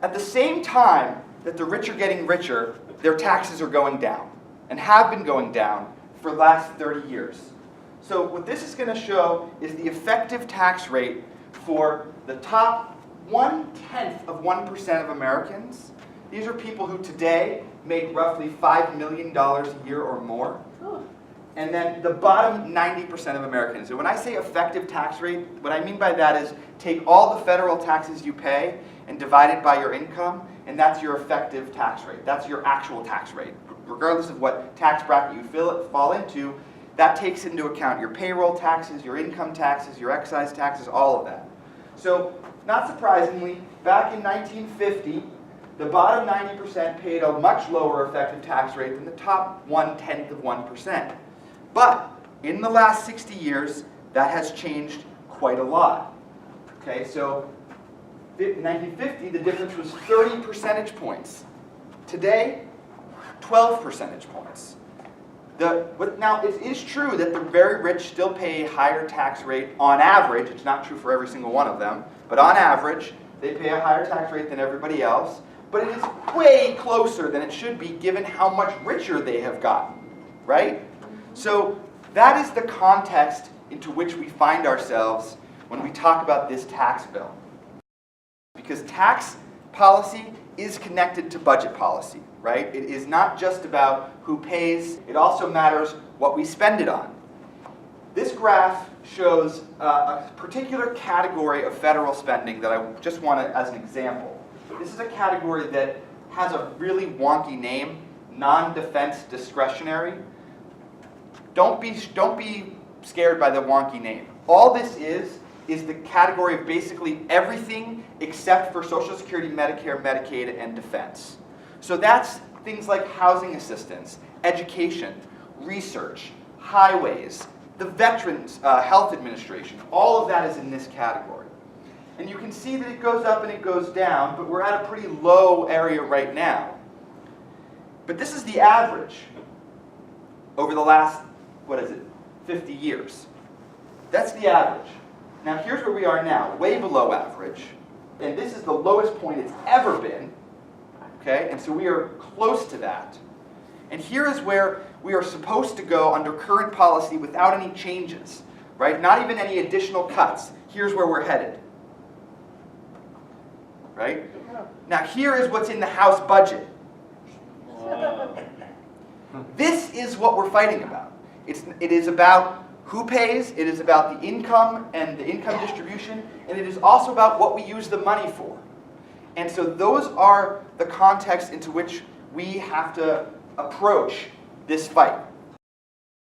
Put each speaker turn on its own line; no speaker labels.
at the same time that the rich are getting richer, their taxes are going down, and have been going down for the last 30 years. So what this is going to show is the effective tax rate for the top 0.1% of Americans. These are people who today make roughly $5 million a year or more. And then the bottom 90% of Americans. And when I say effective tax rate, what I mean by that is take all the federal taxes you pay and divide it by your income, and that's your effective tax rate. That's your actual tax rate. Regardless of what tax bracket you fall into, that takes into account your payroll taxes, your income taxes, your excise taxes, all of that. So, not surprisingly, back in 1950, the bottom 90% paid a much lower effective tax rate than the top 0.1%. But in the last 60 years, that has changed quite a lot. Okay, so in 1950, the difference was 30 percentage points. Today, 12 percentage points. Now, it is true that the very rich still pay a higher tax rate on average. It's not true for every single one of them, but on average, they pay a higher tax rate than everybody else. But it is way closer than it should be given how much richer they have gotten, right? So that is the context into which we find ourselves when we talk about this tax bill. Because tax policy is connected to budget policy, right? It is not just about who pays, it also matters what we spend it on. This graph shows a particular category of federal spending that I just want to, as an example. This is a category that has a really wonky name, non-defense discretionary. Don't be scared by the wonky name. All this is the category of basically everything except for Social Security, Medicare, Medicaid, and defense. So that's things like housing assistance, education, research, highways, the Veterans Health Administration. All of that is in this category. And you can see that it goes up and it goes down, but we're at a pretty low area right now. But this is the average over the last, 50 years. That's the average. Now here's where we are now, way below average. And this is the lowest point it's ever been. Okay, and so we are close to that. And here is where we are supposed to go under current policy without any changes, right? Not even any additional cuts. Here's where we're headed. Right? Now here is what's in the House budget. This is what we're fighting about. It is about who pays, it is about the income and the income distribution, and it is also about what we use the money for. And so those are the contexts into which we have to approach this fight.